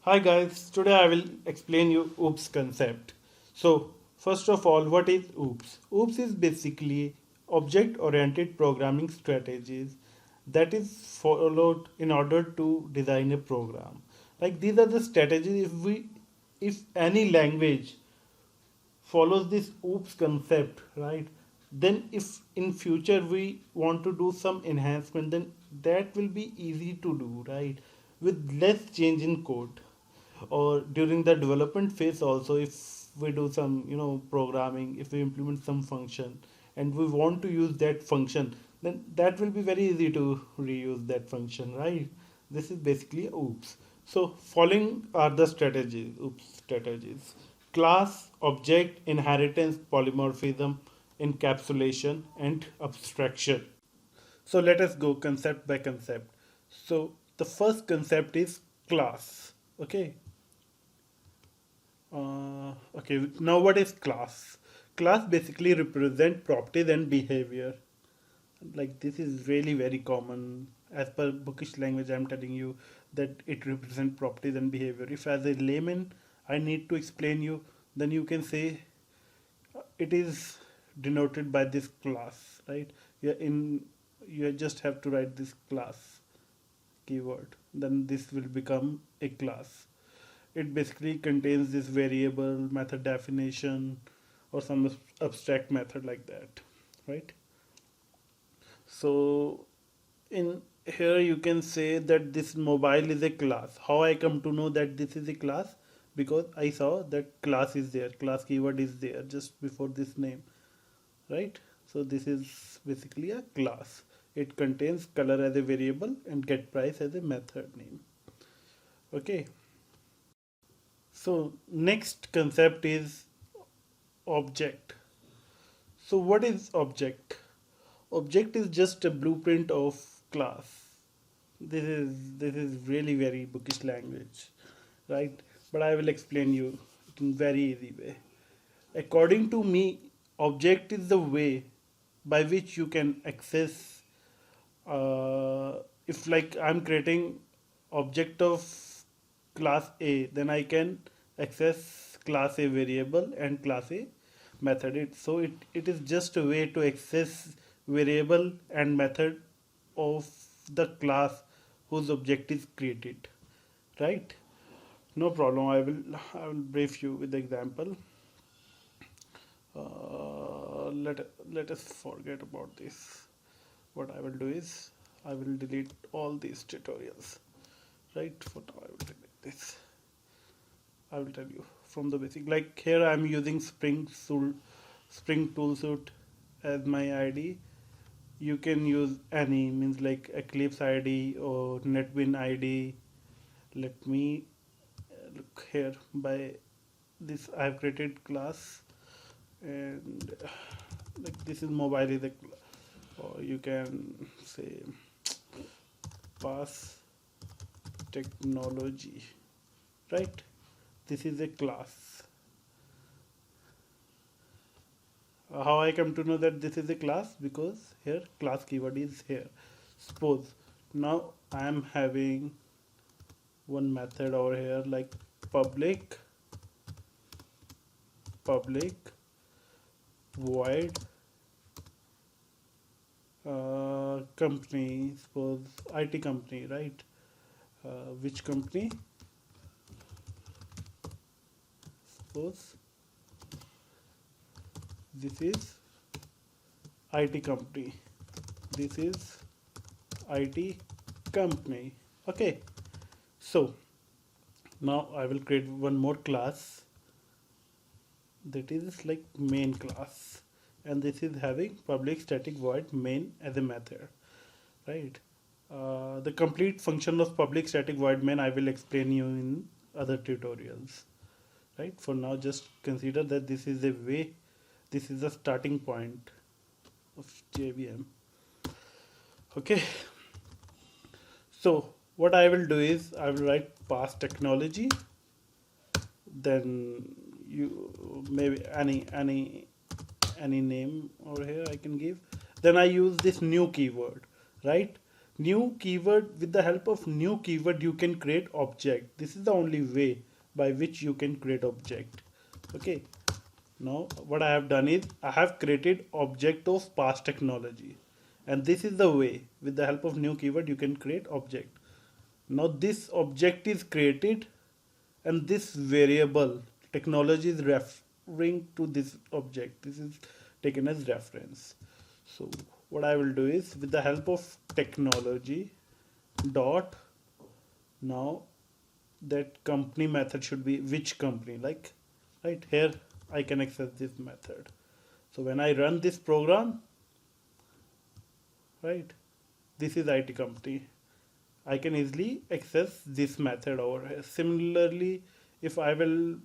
Hi guys, today I will explain you OOPS concept. So, first of all, what is OOPS? OOPS is basically object-oriented programming strategies that is followed in order to design a program. Like these are the strategies if any language follows this OOPS concept, right? Then if in future we want to do some enhancement, then that will be easy to do, right? With less change in code. Or during the development phase also, if we do some, programming, if we implement some function and we want to use that function, then that will be very easy to reuse that function, right? This is basically OOPS. So following are the strategies, OOPS strategies: class, object, inheritance, polymorphism, encapsulation, and abstraction. So let us go concept by concept. So the first concept is class. Okay. Okay. Now what is class? Class basically represent properties and behavior. Like this is really very common. As per bookish language, I'm telling you that it represent properties and behavior. If as a layman I need to explain you, then you can say it is denoted by this class, right? You just have to write this class keyword, then this will become a class. It basically contains this variable, method definition, or some abstract method like that, right? So in here you can say that this mobile is a class. How I come to know that this is a class? Because I saw that class is there, class keyword is there just before this name, right? So this is basically a class. It contains color as a variable and get price as a method name. Okay. So next concept is object. So what is object? Object is just a blueprint of class. This is really very bookish language, right? But I will explain you in very easy way. According to me, object is the way by which you can access, if like I'm creating object of class A, then I can access class A variable and class A method. It is just a way to access variable and method of the class whose object is created, right? No problem. I will brief you with the example. Let us forget about this. What I will do is I will delete all these tutorials. Right, for now I will delete this. I will tell you from the basic. Like here I am using Spring Tool Suite as my ID. You can use any, means like Eclipse ID or NetBeans ID. Let me look here. By this I have created class, and like this is mobile is a, or you can say pass technology, right? This is a class. How I come to know that this is a class? Because here class keyword is here. Suppose now I am having one method over here, like public void company, suppose IT company, right? Which company? Suppose this is IT company. This is IT company. Okay. So now I will create one more class, that is like main class, and this is having public static void main as a method, right? The complete function of public static void main I will explain you in other tutorials, right? For now just consider that this is a way, this is the starting point of JVM. Okay, so what I will do is I will write pass technology, then you maybe any name over here I can give. Then I use this new keyword, right? New keyword, with the help of new keyword you can create object. This is the only way by which you can create object. Okay, now what I have done is I have created object of past technology, and this is the way with the help of new keyword you can create object. Now this object is created, and this variable technology is referring to this object. This is taken as reference. So what I will do is with the help of technology dot, now that company method should be which company, like right here I can access this method. So when I run this program, right, this is IT company, I can easily access this method over here. Similarly, if I will,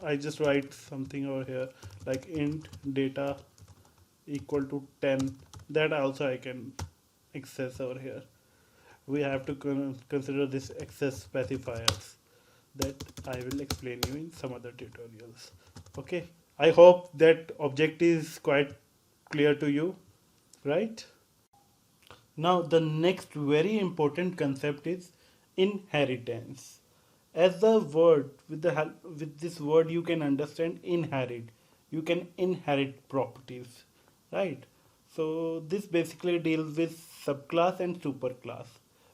I just write something over here like int data equal to 10, that also I can access over here. We have to consider this access specifiers that I will explain you in some other tutorials. Okay, I hope that object is quite clear to you, right? Now the next very important concept is inheritance. As the word, with the help with this word you can understand inherit. You can inherit properties, right? So this basically deals with subclass and superclass.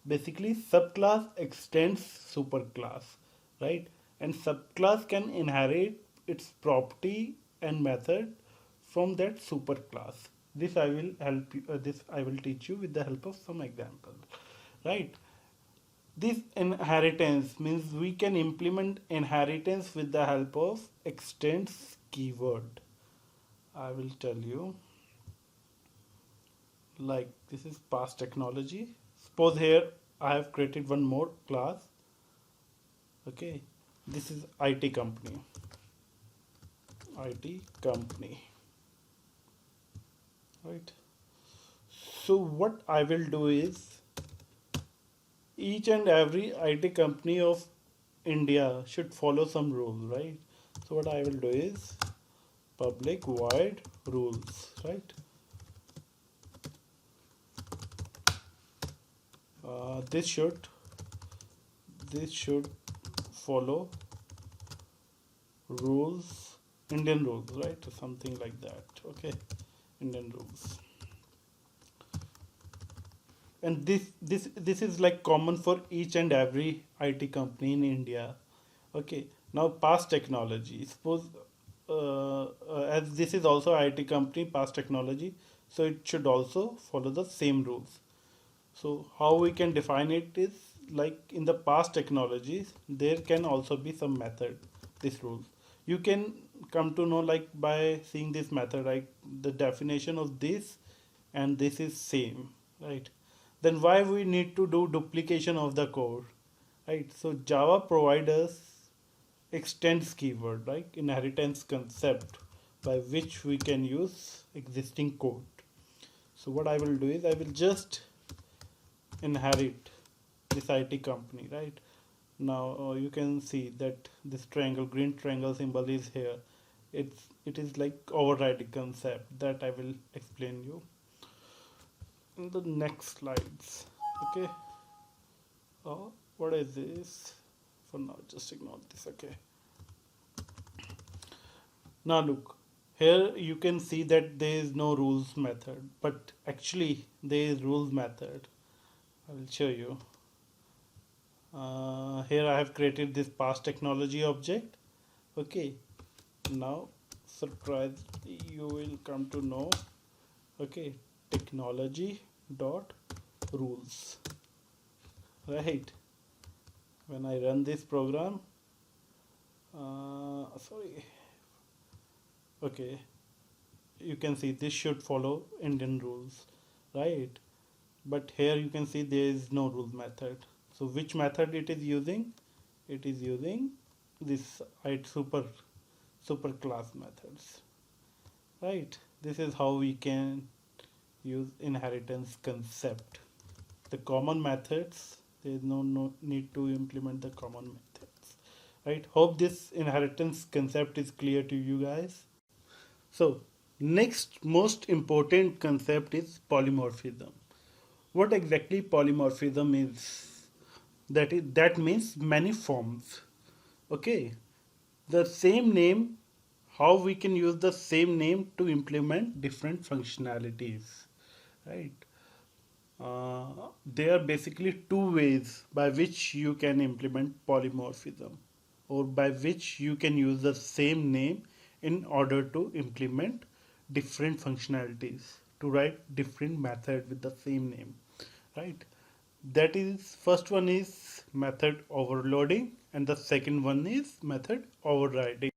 Basically subclass extends superclass, right? And subclass can inherit its property and method from that superclass. This I will help you, this I will teach you with the help of some example, right? This inheritance means we can implement inheritance with the help of extends keyword. I will tell you, like this is past technology. Suppose here I have created one more class. Okay, this is IT company. IT company, right? So what I will do is each and every IT company of India should follow some rules, right? So what I will do is public void rules, right? Uh, this should this should follow rules, Indian rules, right? Something like that. Okay, Indian rules. And this is like common for each and every IT company in India. Okay, now past technology. Suppose as this is also IT company, past technology, so it should also follow the same rules. So how we can define it is like in the past technologies, there can also be some method, this rules. You can come to know like by seeing this method, like the definition of this and this is same, right? Then why we need to do duplication of the code, right? So Java provides us extends keyword, like inheritance concept by which we can use existing code. So what I will do is I will just inherit this IT company, right? Now you can see that this triangle, green triangle symbol is here. It is like overriding concept that I will explain you in the next slides. Okay. What is this? For now, just ignore this. Okay. Now look, here you can see that there is no rules method, but actually there is rules method. I will show you. Here I have created this past technology object. Okay, now surprise, you will come to know. Okay, technology dot rules, right? When I run this program, sorry, okay, you can see this should follow Indian rules, right? But here you can see there is no rules method. So which method it is using? It is using this super class methods, right? This is how we can use inheritance concept. The common methods, there is no need to implement the common methods, right? Hope this inheritance concept is clear to you guys. So next most important concept is polymorphism. What exactly polymorphism is? That means many forms. Okay, the same name, how we can use the same name to implement different functionalities, right? There are basically two ways by which you can implement polymorphism, or by which you can use the same name in order to implement different functionalities, to write different method with the same name, right? That is, first one is method overloading and the second one is method overriding.